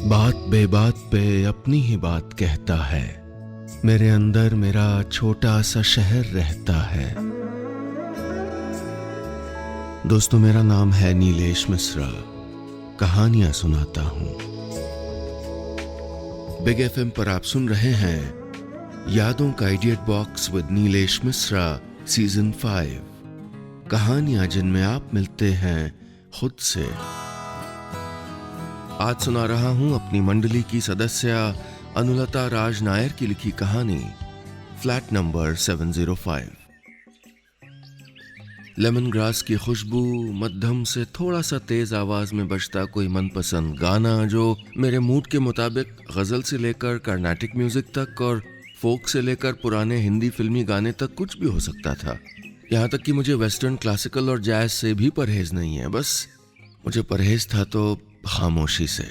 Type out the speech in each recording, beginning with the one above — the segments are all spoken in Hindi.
बात बेबात पे अपनी ही बात कहता है। मेरे अंदर मेरा छोटा सा शहर रहता है। दोस्तों, मेरा नाम है नीलेश मिश्रा। कहानियां सुनाता हूं। बिग एफएम पर आप सुन रहे हैं यादों का idiot box with Nilesh Mishra season 5। कहानियां जिनमें आप मिलते हैं खुद से। आज सुना रहा हूं अपनी मंडली की सदस्य अनुलता राज नायर की लिखी कहानी फ्लैट नंबर 705। लेमन ग्रास की खुशबू, मध्यम से थोड़ा सा तेज आवाज में बजता कोई मनपसंद गाना जो मेरे मूड के मुताबिक गजल से लेकर कर्नाटिक म्यूजिक तक और फोक से लेकर पुराने हिंदी फिल्मी गाने तक कुछ भी हो सकता था। यहाँ तक कि मुझे वेस्टर्न, क्लासिकल और जैज से भी परहेज नहीं है। बस मुझे परहेज था तो खामोशी से।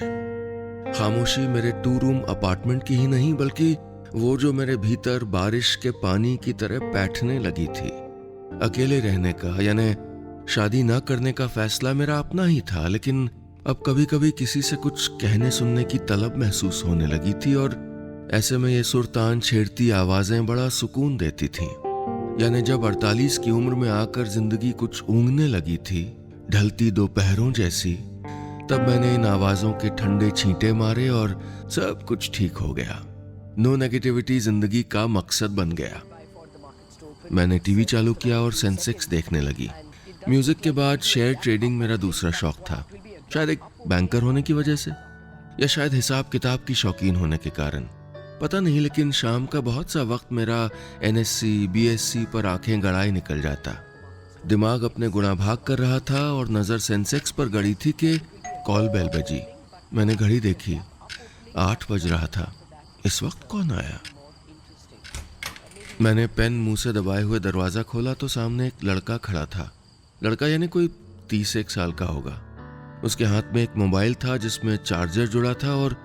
खामोशी मेरे 2 रूम अपार्टमेंट की ही नहीं, बल्कि वो जो मेरे भीतर बारिश के पानी की तरह बैठने लगी थी। अकेले रहने का यानी शादी ना करने का फैसला मेरा अपना ही था, लेकिन अब कभी कभी किसी से कुछ कहने सुनने की तलब महसूस होने लगी थी और ऐसे में ये सुरतान छेड़ती आवाजें बड़ा सुकून देती थीं। यानी जब 48 की उम्र में आकर जिंदगी कुछ ऊँघने लगी थी, ढलती दोपहरों जैसी, तब मैंने इन आवाजों के ठंडे छींटे मारे और सब कुछ ठीक हो गया। नो नेगेटिविटी जिंदगी का मकसद बन गया। मैंने टीवी चालू किया और सेंसेक्स देखने लगी। म्यूजिक के बाद शेयर ट्रेडिंग मेरा दूसरा शौक था। शायद एक बैंकर होने की वजह से, या शायद हिसाब किताब की शौकीन होने के कारण, पता नहीं, लेकिन शाम का बहुत सा वक्त मेरा एनएससी, बीएससी पर आंखें गड़ाए निकल जाता। दिमाग अपने गुणा भाग कर रहा था और नजर सेंसेक्स पर गड़ी थी कि कॉल बेल बजी। मैंने घड़ी देखी, 8 बज रहा था। इस वक्त कौन आया? मैंने पेन मुंह से दबाए हुए दरवाजा खोला तो सामने एक लड़का खड़ा था। लड़का यानी कोई 31 साल का होगा। उसके हाथ में एक मोबाइल था जिसमें चार्जर जुड़ा था और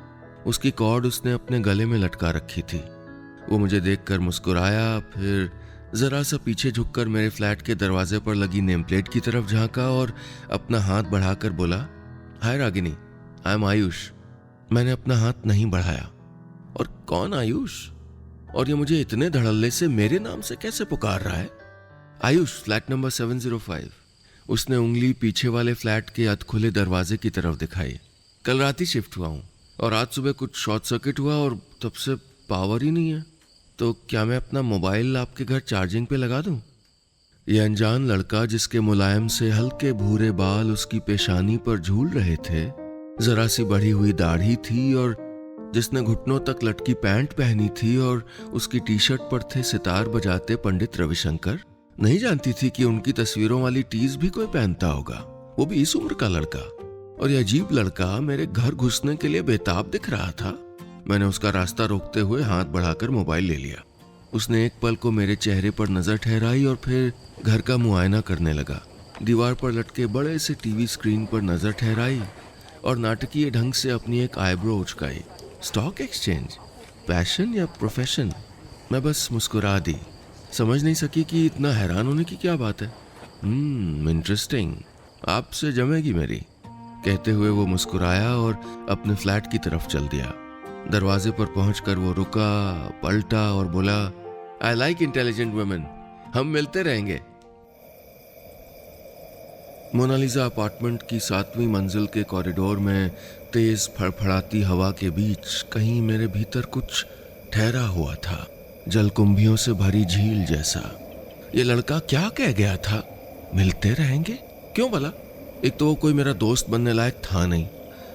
उसकी कॉर्ड उसने अपने गले में लटका रखी थी। वो मुझे देखकर मुस्कुराया, फिर जरा सा पीछे झुककर मेरे फ्लैट के दरवाजे पर लगी नेम प्लेट की तरफ झांका और अपना हाथ बढ़ाकर बोला, हाय रागिनी, आई एम आयुष। मैंने अपना हाथ नहीं बढ़ाया। और कौन आयुष? और ये मुझे इतने धड़ल्ले से मेरे नाम से कैसे पुकार रहा है? Ayush, flat number 705। उसने उंगली पीछे वाले फ्लैट के अधखुले दरवाजे की तरफ दिखाई। कल रात ही शिफ्ट हुआ हूँ और आज सुबह कुछ शॉर्ट सर्किट हुआ और तब से पावर ही नहीं है। तो क्या मैं अपना मोबाइल आपके घर चार्जिंग पे लगा दूं? यह अनजान लड़का, जिसके मुलायम से हल्के भूरे बाल उसकी पेशानी पर झूल रहे थे, जरा सी बढ़ी हुई दाढ़ी थी और जिसने घुटनों तक लटकी पैंट पहनी थी और उसकी टी शर्ट पर थे सितार बजाते पंडित रविशंकर, नहीं जानती थी कि उनकी तस्वीरों वाली टीज भी कोई पहनता होगा, वो भी इस उम्र का लड़का। और यह अजीब लड़का मेरे घर घुसने के लिए बेताब दिख रहा था। मैंने उसका रास्ता रोकते हुए हाथ बढ़ाकर मोबाइल ले लिया। उसने एक पल को मेरे चेहरे पर नजर ठहराई और फिर घर का मुआयना करने लगा। दीवार पर लटके बड़े से टीवी स्क्रीन पर नजर ठहराई और नाटकीय ढंग से अपनी एक आईब्रो उचकाई। स्टॉक एक्सचेंज, पैशन या प्रोफेशन? मैं बस मुस्कुरा दी। समझ नहीं सकी कि इतना हैरान होने की क्या बात है। इंटरेस्टिंग, आपसे जमेगी मेरी, कहते हुए वो मुस्कुराया और अपने फ्लैट की तरफ चल दिया। दरवाजे पर पहुंचकर वो रुका, पलटा और बोला, आई लाइक इंटेलिजेंट वुमेन, हम मिलते रहेंगे। मोनालिसा अपार्टमेंट की 7वीं मंजिल के कॉरिडोर में तेज फड़फड़ाती हवा के बीच कहीं मेरे भीतर कुछ ठहरा हुआ था, जलकुंभियों से भरी झील जैसा। ये लड़का क्या कह गया था? मिलते रहेंगे? क्यों भला? एक तो वो कोई मेरा दोस्त बनने लायक था नहीं।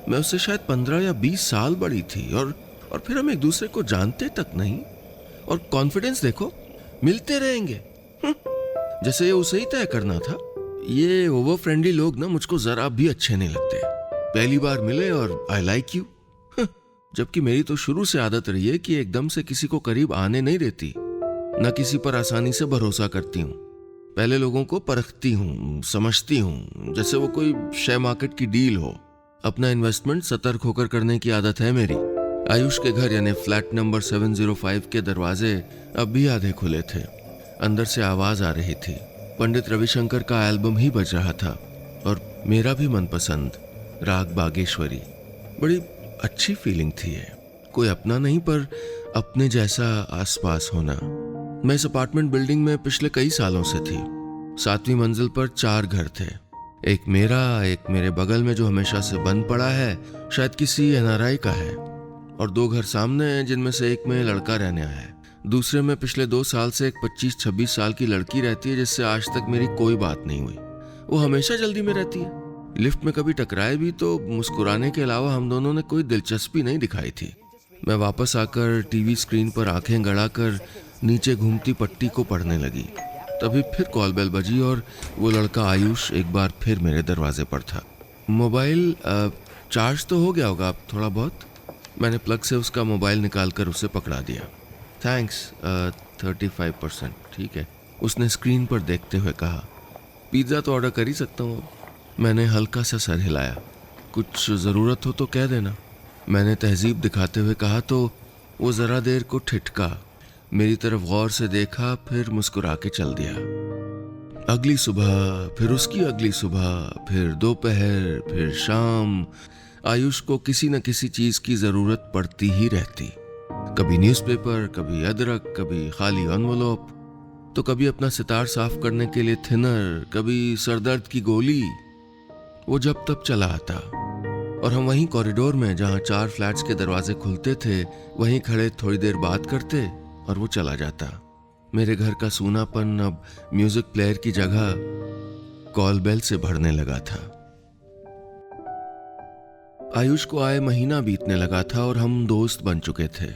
मैं उससे शायद 15 या 20 साल बड़ी थी और फिर हम एक दूसरे को जानते तक नहीं। और कॉन्फिडेंस देखो, मिलते रहेंगे, जैसे ये उसे ही तय करना था। ये ओवर फ्रेंडली लोग ना मुझको जरा भी अच्छे नहीं लगते। पहली बार मिले और आई लाइक यू, जबकि मेरी तो शुरू से आदत रही है कि एकदम से किसी को करीब आने नहीं देती, न किसी पर आसानी से भरोसा करती हूँ। पहले लोगों को परखती हूँ, समझती हूँ, जैसे वो कोई शेयर मार्केट की डील हो। अपना इन्वेस्टमेंट सतर्क होकर करने की आदत है मेरी। आयुष के घर यानी फ्लैट नंबर 705 के दरवाजे अब भी आधे खुले थे। अंदर से आवाज आ रही थी। पंडित रविशंकर का एल्बम ही बज रहा था और मेरा भी मनपसंद राग बागेश्वरी। बड़ी अच्छी फीलिंग थी ये, कोई अपना नहीं पर अपने जैसा आसपास होना। मैं इस अपार्टमेंट बिल्डिंग में पिछले कई सालों से थी। 7वीं मंजिल पर 4 घर थे, एक मेरा, एक मेरे बगल में जो हमेशा से बंद पड़ा है, शायद किसी NRI का है, और 2 घर सामने हैं जिनमें से एक में लड़का रहने आया है। दूसरे में पिछले 2 साल से एक 25-26 साल की लड़की रहती है जिससे आज तक मेरी कोई बात नहीं हुई। वो हमेशा जल्दी में रहती है। लिफ्ट में कभी टकराए भी तो मुस्कुराने के अलावा हम दोनों ने कोई दिलचस्पी नहीं दिखाई थी। मैं वापस आकर टीवी स्क्रीन पर आंखें गड़ाकर नीचे घूमती पट्टी को पढ़ने लगी। तभी फिर कॉल बेल बजी और वो लड़का आयुष एक बार फिर मेरे दरवाजे पर था। मोबाइल चार्ज तो हो गया होगा अब थोड़ा बहुत। मैंने प्लग से उसका मोबाइल निकालकर उसे पकड़ा दिया। थैंक्स, 35%, ठीक है, उसने स्क्रीन पर देखते हुए कहा। पिज़्ज़ा तो ऑर्डर कर ही सकता हूँ। मैंने हल्का सा सर हिलाया। कुछ ज़रूरत हो तो कह देना, मैंने तहजीब दिखाते हुए कहा तो वो ज़रा देर को ठिठका, मेरी तरफ गौर से देखा, फिर मुस्कुरा के चल दिया। अगली सुबह, फिर उसकी अगली सुबह, फिर दोपहर, फिर शाम, आयुष को किसी न किसी चीज़ की ज़रूरत पड़ती ही रहती। कभी न्यूज़पेपर, कभी अदरक, कभी खाली एनवेलप, तो कभी अपना सितार साफ करने के लिए थिनर, कभी सरदर्द की गोली। वो जब तब चला आता और हम वहीं कॉरिडोर में, जहां 4 फ्लैट्स के दरवाजे खुलते थे, वहीं खड़े थोड़ी देर बात करते और वो चला जाता। मेरे घर का सूनापन अब म्यूजिक प्लेयर की जगह कॉल बेल से भरने लगा था। आयुष को आए महीना बीतने लगा था और हम दोस्त बन चुके थे।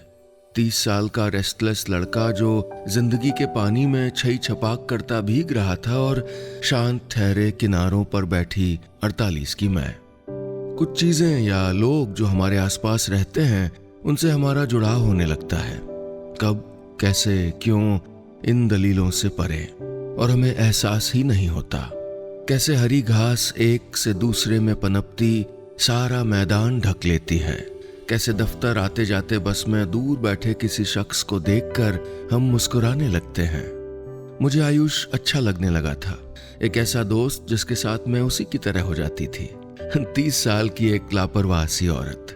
30 साल का रेस्टलेस लड़का जो जिंदगी के पानी में छई छपाक करता भीग रहा था और शांत ठहरे किनारों पर बैठी 48 की मैं। कुछ चीजें या लोग जो हमारे आसपास रहते हैं, उनसे हमारा जुड़ाव होने लगता है, कब, कैसे, क्यों, इन दलीलों से परे, और हमें एहसास ही नहीं होता। कैसे हरी घास एक से दूसरे में पनपती सारा मैदान ढक लेती है। कैसे दफ्तर आते जाते बस में दूर बैठे किसी शख्स को देखकर हम मुस्कुराने लगते हैं। मुझे आयुष अच्छा लगने लगा था, एक ऐसा दोस्त जिसके साथ मैं उसी की तरह हो जाती थी। 30 साल की एक लापरवाह सी औरत,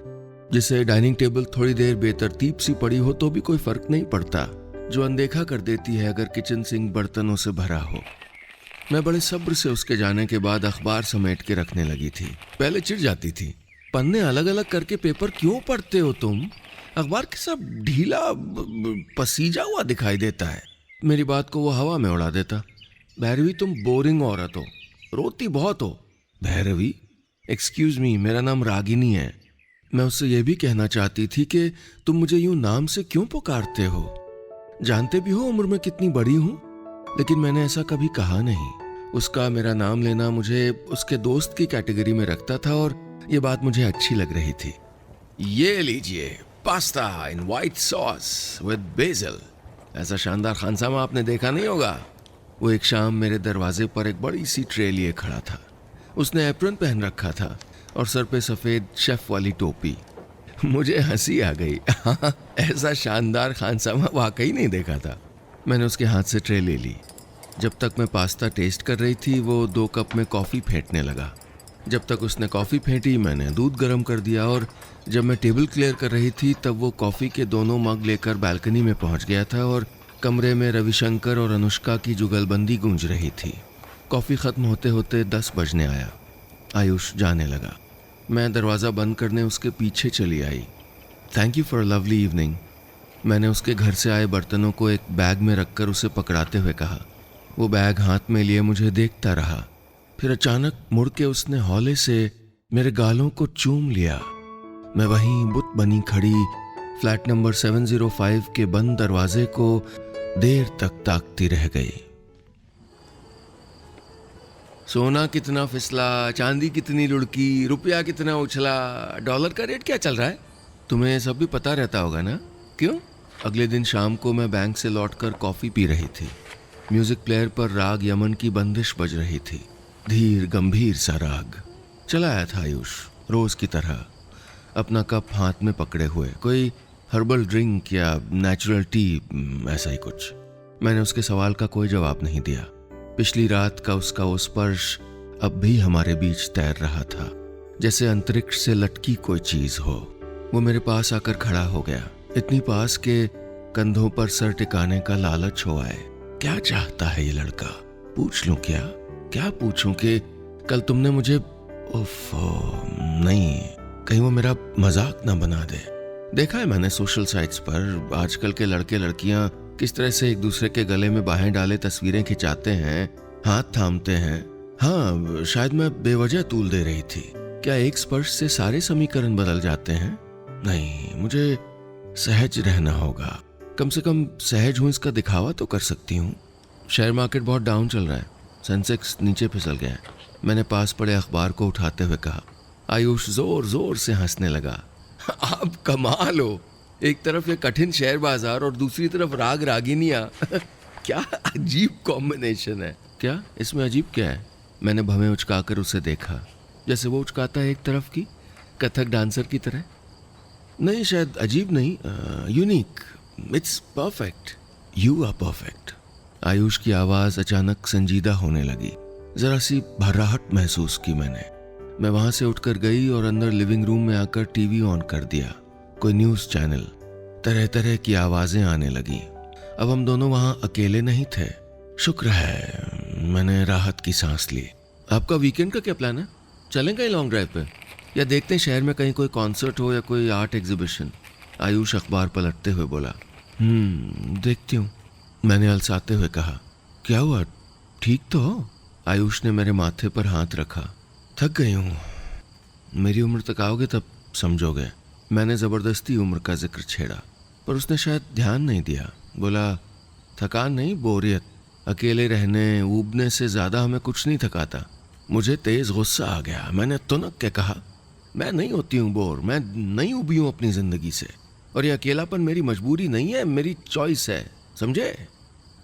जिसे डाइनिंग टेबल थोड़ी देर बेतरतीब सी पड़ी हो तो भी कोई फर्क नहीं पड़ता, जो अनदेखा कर देती है अगर किचन सिंक बर्तनों से भरा हो। मैं बड़े सब्र से उसके जाने के बाद अखबार समेट के रखने लगी थी। पहले चिढ़ जाती थी, पन्ने अलग अलग करके पेपर क्यों पढ़ते हो तुम? अखबार कैसा ढीला पसीजा हुआ दिखाई देता है। मेरी बात को वो हवा में उड़ा देता। भैरवी, तुम बोरिंग औरत हो, रोती बहुत हो। भैरवी? एक्सक्यूज मी, मेरा नाम रागिनी है। मैं उससे यह भी कहना चाहती थी कि तुम मुझे यूं नाम से क्यों पुकारते हो? जानते भी हो उम्र में कितनी बड़ी हूं, लेकिन मैंने ऐसा कभी कहा नहीं। उसका मेरा नाम लेना मुझे उसके दोस्त की कैटेगरी में रखता था और ये बात मुझे अच्छी लग रही थी। ये लीजिए, pasta in white sauce with BECIL. ऐसा शानदार खानसामा आपने देखा नहीं होगा। वो एक शाम मेरे दरवाजे पर एक बड़ी सी ट्रे लिए खड़ा था। उसने एप्रन पहन रखा था और सर पे सफेद शेफ वाली टोपी। मुझे हंसी आ गई। ऐसा शानदार खानसामा वाकई नहीं देखा था। मैंने उसके हाथ से ट्रे ले ली। जब तक मैं पास्ता टेस्ट कर रही थी, वो 2 कप में कॉफ़ी फेंटने लगा। जब तक उसने कॉफ़ी फेंटी, मैंने दूध गर्म कर दिया और जब मैं टेबल क्लियर कर रही थी, तब वो कॉफ़ी के दोनों मग लेकर बालकनी में पहुंच गया था और कमरे में रविशंकर और अनुष्का की जुगलबंदी गूंज रही थी। कॉफ़ी ख़त्म होते होते 10 बजने आया। आयुष जाने लगा। मैं दरवाज़ा बंद करने उसके पीछे चली आई। Thank you for a lovely evening. मैंने उसके घर से आए बर्तनों को एक बैग में रखकर उसे पकड़ाते हुए कहा। वो बैग हाथ में लिए मुझे देखता रहा। फिर अचानक मुड़ के उसने हौले से मेरे गालों को चूम लिया। मैं वहीं बुत बनी खड़ी फ्लैट नंबर 705 के बंद दरवाजे को देर तक ताकती रह गई। सोना कितना फिसला, चांदी कितनी लुढ़की, रुपया कितना उछला, डॉलर का रेट क्या चल रहा है, तुम्हें सब भी पता रहता होगा ना? क्यों? अगले दिन शाम को मैं बैंक से लौटकर कॉफ़ी पी रही थी। म्यूजिक प्लेयर पर राग यमन की बंदिश बज रही थी, धीर गंभीर सा राग। चला आया था आयुष रोज की तरह, अपना कप हाथ में पकड़े हुए, कोई हर्बल ड्रिंक या नेचुरल टी, ऐसा ही कुछ। मैंने उसके सवाल का कोई जवाब नहीं दिया। पिछली रात का उसका वो स्पर्श अब भी हमारे बीच तैर रहा था, जैसे अंतरिक्ष से लटकी कोई चीज हो। वो मेरे पास आकर खड़ा हो गया, इतनी पास के कंधों पर सर टिकाने का लालच हो आए। क्या चाहता है ये लड़का? पूछ लूं क्या? क्या पूछूं कि कल तुमने मुझे नहीं, कहीं वो मेरा मजाक ना बना दे। देखा है मैंने सोशल साइट्स पर आजकल के लड़के लड़कियां किस तरह से एक दूसरे के गले में बाहें डाले तस्वीरें खिंचाते हैं, हाथ थामते हैं। हाँ, शायद मैं बेवजह तूल दे रही थी। क्या एक स्पर्श से सारे समीकरण बदल जाते हैं? नहीं, मुझे सहज रहना होगा। कम से कम सहज हूं इसका दिखावा तो कर सकती हूँ। शेयर मार्केट बहुत डाउन चल रहा है, सेंसेक्स नीचे फिसल गया है। मैंने पास पड़े अखबार को उठाते हुए कहा। आयुष जोर जोर से हंसने लगा। आप कमाल हो, एक तरफ ये कठिन शेयर बाजार और दूसरी तरफ राग रागिनियां। क्या अजीब कॉम्बिनेशन है। क्या इसमें अजीब क्या है? मैंने भवें उचकाकर उसे देखा, जैसे वो उचकाता है एक तरफ की, कथक डांसर की तरह। नहीं, शायद अजीब नहीं, unique. It's perfect. You are perfect. Ayush की आवाज अचानक संजीदा होने लगी। जरा सी भर्राहट महसूस की मैंने। मैं वहां से उठकर गई और अंदर लिविंग रूम में आकर टीवी ऑन कर दिया। कोई न्यूज चैनल, तरह तरह की आवाजें आने लगी। अब हम दोनों वहां अकेले नहीं थे। शुक्र है, मैंने राहत की सांस ली। आपका वीकेंड का क्या प्लान है? चलें कहीं लॉन्ग ड्राइव पे, या देखते हैं शहर में कहीं कोई कॉन्सर्ट हो या कोई आर्ट एग्जीबिशन? आयुष अखबार पलटते हुए बोला। देखती हूँ, मैंने अलसाते हुए कहा। क्या हुआ, ठीक तो हो? आयुष ने मेरे माथे पर हाथ रखा। थक गई हूँ। मेरी उम्र तक आओगे तब समझोगे। मैंने ज़बरदस्ती उम्र का जिक्र छेड़ा, पर उसने शायद ध्यान नहीं दिया। बोला, थकान नहीं, बोरियत। अकेले रहने ऊबने से ज़्यादा हमें कुछ नहीं थकाता। मुझे तेज़ गुस्सा आ गया। मैंने तुनक के कहा, मैं नहीं होती हूँ बोर, मैं नहीं उबी हूँ अपनी ज़िंदगी से, और ये अकेलापन मेरी मजबूरी नहीं है, मेरी चॉइस है, समझे?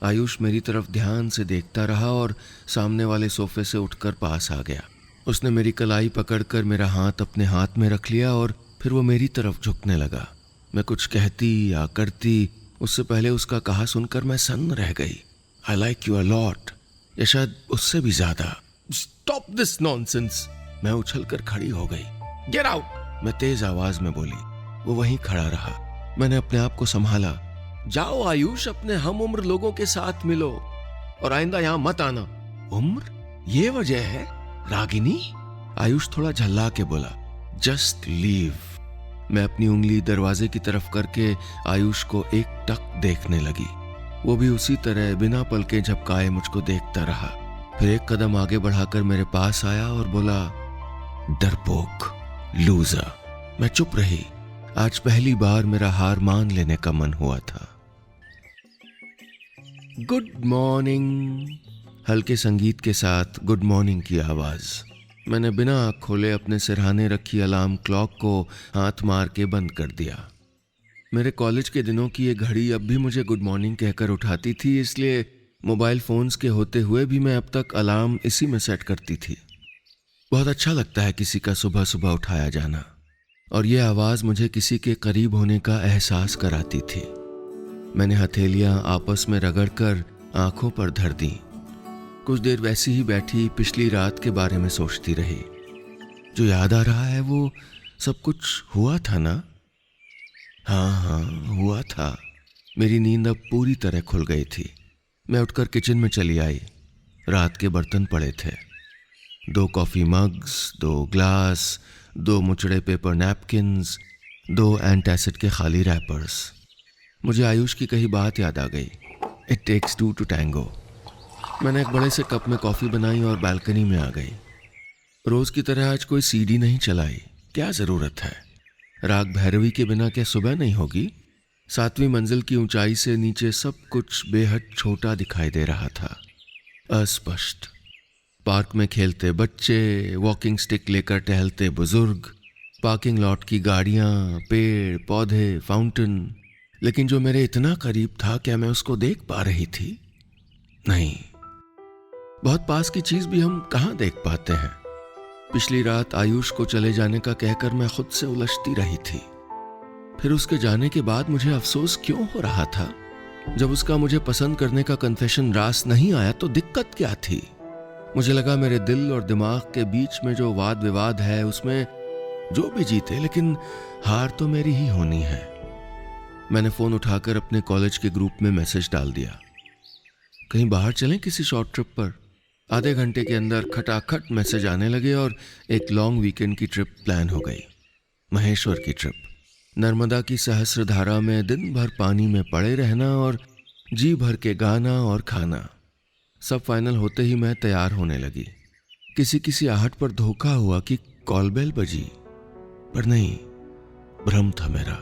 आयुष मेरी तरफ ध्यान से देखता रहा और सामने वाले सोफे से उठकर पास आ गया। उसने मेरी कलाई पकड़कर मेरा हाथ अपने हाथ में रख लिया और फिर वो मेरी तरफ झुकने लगा। मैं कुछ कहती या करती उससे पहले उसका कहा सुनकर मैं सन्न रह गई। I like you a lot, या शायद उससे भी ज्यादा। Stop this nonsense. मैं उछलकर खड़ी हो गई। गेट आउट, मैं तेज आवाज में बोली। वो वहीं खड़ा रहा। मैंने अपने आप को संभाला। जाओ आयुष, अपने हम उम्र लोगों के साथ मिलो और आइंदा यहां मत आना। उम्र? ये वजह है रागिनी? आयुष थोड़ा झल्ला के बोला। Just leave. मैं अपनी उंगली दरवाजे की तरफ करके आयुष को एक टक देखने लगी। वो भी उसी तरह बिना पलके झपकाए मुझको देखता रहा। फिर एक कदम आगे बढ़ाकर मेरे पास आया और बोला, डरपोक, लूजर। मैं चुप रही। आज पहली बार मेरा हार मान लेने का मन हुआ था। Good morning. हल्के संगीत के साथ गुड मॉर्निंग की आवाज। मैंने बिना आँख खोले अपने सिरहाने रखी अलार्म क्लॉक को हाथ मार के बंद कर दिया। मेरे कॉलेज के दिनों की ये घड़ी अब भी मुझे गुड मॉर्निंग कहकर उठाती थी, इसलिए मोबाइल फोन्स के होते हुए भी मैं अब तक अलार्म इसी में सेट करती थी। बहुत अच्छा लगता है किसी का सुबह सुबह उठाया जाना, और ये आवाज़ मुझे किसी के करीब होने का एहसास कराती थी। मैंने हथेलियां आपस में रगड़कर आंखों पर धर दी। कुछ देर वैसी ही बैठी पिछली रात के बारे में सोचती रही। जो याद आ रहा है वो सब कुछ हुआ था ना? हाँ, हुआ था। मेरी नींद अब पूरी तरह खुल गई थी। मैं उठकर किचन में चली आई। रात के बर्तन पड़े थे। 2 कॉफ़ी मग्स, 2 ग्लास, 2 मुचड़े पेपर नैपकिन्स, 2 एंटासिड के खाली रैपर्स। मुझे आयुष की कही बात याद आ गई। It takes 2 to tango. मैंने एक बड़े से कप में कॉफ़ी बनाई और बालकनी में आ गई। रोज़ की तरह आज कोई सीढ़ी नहीं चलाई। क्या ज़रूरत है? राग भैरवी के बिना क्या सुबह नहीं होगी? 7वीं मंजिल की ऊंचाई से नीचे सब कुछ बेहद छोटा दिखाई दे रहा था, अस्पष्ट। पार्क में खेलते बच्चे, वॉकिंग स्टिक लेकर टहलते बुजुर्ग, पार्किंग लॉट की गाड़ियां, पेड़ पौधे, फाउंटेन। लेकिन जो मेरे इतना करीब था, क्या मैं उसको देख पा रही थी? नहीं। बहुत पास की चीज भी हम कहाँ देख पाते हैं। पिछली रात आयुष को चले जाने का कहकर मैं खुद से उलझती रही थी। फिर उसके जाने के बाद मुझे अफसोस क्यों हो रहा था? जब उसका मुझे पसंद करने का कन्फेशन रास नहीं आया तो दिक्कत क्या थी? मुझे लगा मेरे दिल और दिमाग के बीच में जो वाद विवाद है उसमें जो भी जीते, लेकिन हार तो मेरी ही होनी है। मैंने फोन उठाकर अपने कॉलेज के ग्रुप में मैसेज डाल दिया, कहीं बाहर चलें किसी शॉर्ट ट्रिप पर। आधे घंटे के अंदर खटाखट मैसेज आने लगे और एक लॉन्ग वीकेंड की ट्रिप प्लान हो गई। महेश्वर की ट्रिप। नर्मदा की सहस्रधारा में दिन भर पानी में पड़े रहना और जी भर के गाना और खाना। सब फाइनल होते ही मैं तैयार होने लगी। किसी आहट पर धोखा हुआ कि कॉल बेल बजी, पर नहीं, भ्रम था मेरा।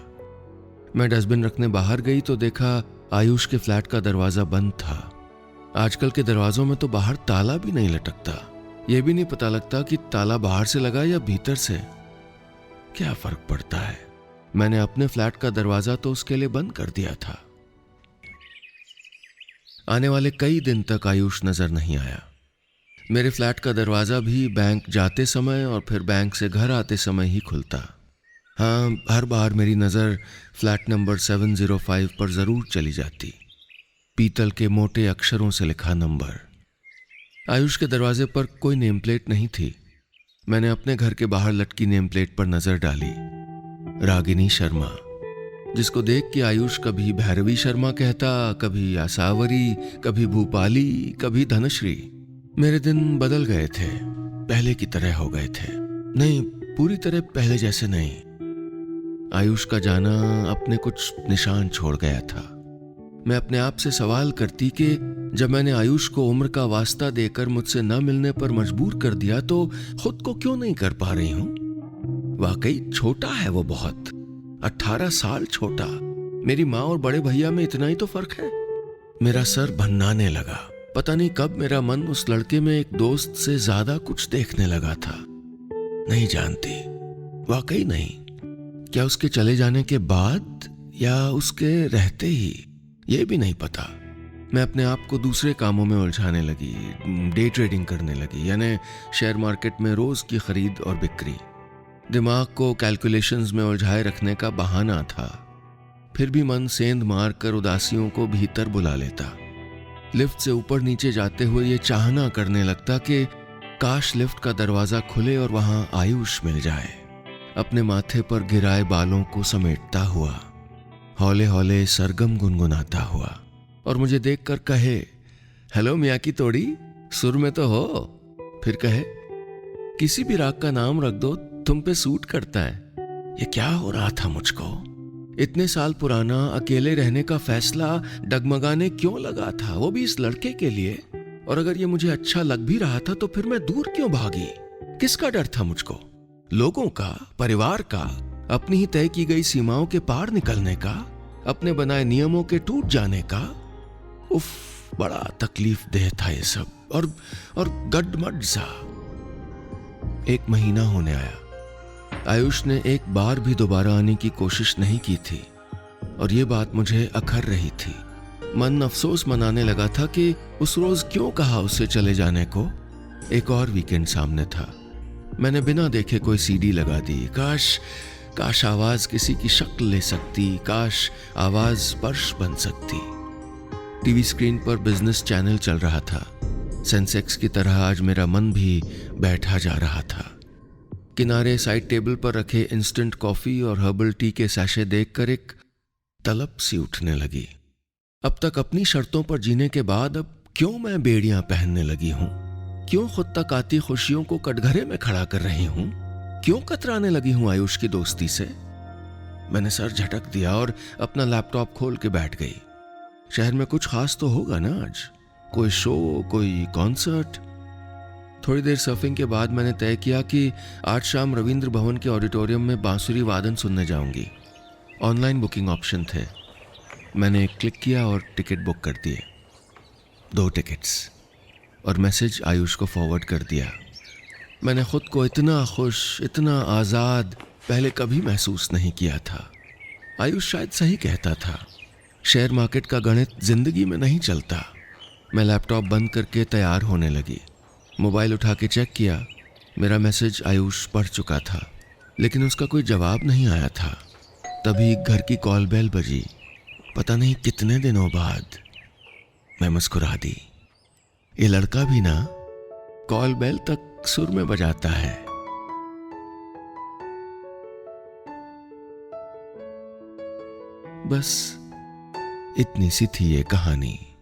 मैं डस्टबिन रखने बाहर गई तो देखा आयुष के फ्लैट का दरवाजा बंद था। आजकल के दरवाजों में तो बाहर ताला भी नहीं लटकता। यह भी नहीं पता लगता कि ताला बाहर से लगा या भीतर से। क्या फर्क पड़ता है, मैंने अपने फ्लैट का दरवाजा तो उसके लिए बंद कर दिया था। आने वाले कई दिन तक आयुष नजर नहीं आया। मेरे फ्लैट का दरवाजा भी बैंक जाते समय और फिर बैंक से घर आते समय ही खुलता। हाँ, हर बार मेरी नजर फ्लैट नंबर 705 पर जरूर चली जाती। पीतल के मोटे अक्षरों से लिखा नंबर। आयुष के दरवाजे पर कोई नेम प्लेट नहीं थी। मैंने अपने घर के बाहर लटकी नेम प्लेट पर नजर डाली, रागिनी शर्मा, जिसको देख के आयुष कभी भैरवी शर्मा कहता, कभी आसावरी, कभी भूपाली, कभी धनश्री। मेरे दिन बदल गए थे, पहले की तरह हो गए थे। नहीं, पूरी तरह पहले जैसे नहीं। आयुष का जाना अपने कुछ निशान छोड़ गया था। मैं अपने आप से सवाल करती कि जब मैंने आयुष को उम्र का वास्ता देकर मुझसे न मिलने पर मजबूर कर दिया तो खुद को क्यों नहीं कर पा रही हूं। वाकई छोटा है वो, बहुत, 18 साल छोटा। मेरी माँ और बड़े भैया में इतना ही तो फर्क है। मेरा सर भन्नाने लगा। पता नहीं कब मेरा मन उस लड़के में एक दोस्त से ज्यादा कुछ देखने लगा था। नहीं जानती, वाकई नहीं। क्या उसके चले जाने के बाद या उसके रहते ही, ये भी नहीं पता। मैं अपने आप को दूसरे कामों में उलझाने लगी, डे ट्रेडिंग करने लगी, यानी शेयर मार्केट में रोज की खरीद और बिक्री। दिमाग को कैलकुलेशंस में उलझाए रखने का बहाना था। फिर भी मन सेंध मार कर उदासियों को भीतर बुला लेता। लिफ्ट से ऊपर नीचे जाते हुए ये चाहना करने लगता कि काश लिफ्ट का दरवाजा खुले और वहां आयुष मिल जाए, अपने माथे पर गिराए बालों को समेटता हुआ, हौले हौले सरगम गुनगुनाता हुआ, और मुझे देखकर कहे, हेलो मियाँ की तोड़ी, सुर में तो हो। फिर कहे, किसी भी राग का नाम रख दो, तुम पे सूट करता है। ये क्या हो रहा था मुझको? इतने साल पुराना अकेले रहने का फैसला डगमगाने क्यों लगा था, वो भी इस लड़के के लिए? और अगर ये मुझे अच्छा लग भी रहा था तो फिर मैं दूर क्यों भागी? किसका डर था मुझको? लोगों का, परिवार का, अपनी ही तय की गई सीमाओं के पार निकलने का, अपने बनाए नियमों के टूट जाने का? उफ, बड़ा तकलीफ देह था ये सब, और गड्डमड सा। 1 महीना होने आया। आयुष ने एक बार भी दोबारा आने की कोशिश नहीं की थी, और ये बात मुझे अखर रही थी। मन अफसोस मनाने लगा था कि उस रोज क्यों कहा उसे चले जाने को। एक और वीकेंड सामने था। मैंने बिना देखे कोई सीडी लगा दी। काश आवाज किसी की शक्ल ले सकती, काश आवाज स्पर्श बन सकती। टीवी स्क्रीन पर बिजनेस चैनल चल रहा था। सेंसेक्स की तरह आज मेरा मन भी बैठा जा रहा था। किनारे साइड टेबल पर रखे इंस्टेंट कॉफी और हर्बल टी के सैशे देखकर एक तलब सी उठने लगी। अब तक अपनी शर्तों पर जीने के बाद अब क्यों मैं बेड़ियां पहनने लगी हूं? क्यों खुद तक आती खुशियों को कटघरे में खड़ा कर रही हूं? क्यों कतराने लगी हूं आयुष की दोस्ती से? मैंने सर झटक दिया और अपना लैपटॉप खोल के बैठ गई। शहर में कुछ खास तो होगा ना आज, कोई शो, कोई कॉन्सर्ट। थोड़ी देर सर्फिंग के बाद मैंने तय किया कि आज शाम रविंद्र भवन के ऑडिटोरियम में बांसुरी वादन सुनने जाऊंगी। ऑनलाइन बुकिंग ऑप्शन थे। मैंने क्लिक किया और टिकट बुक कर दिए। 2 टिकट्स, और मैसेज आयुष को फॉरवर्ड कर दिया। मैंने खुद को इतना खुश, इतना आज़ाद पहले कभी महसूस नहीं किया था। आयुष शायद सही कहता था, शेयर मार्केट का गणित जिंदगी में नहीं चलता। मैं लैपटॉप बंद करके तैयार होने लगी। मोबाइल उठा के चेक किया। मेरा मैसेज आयुष पढ़ चुका था, लेकिन उसका कोई जवाब नहीं आया था। तभी घर की कॉल बेल बजी। पता नहीं कितने दिनों बाद। मैं मुस्कुरा दी। ये लड़का भी ना कॉल बेल तक सुर में बजाता है। बस इतनी सी थी ये कहानी।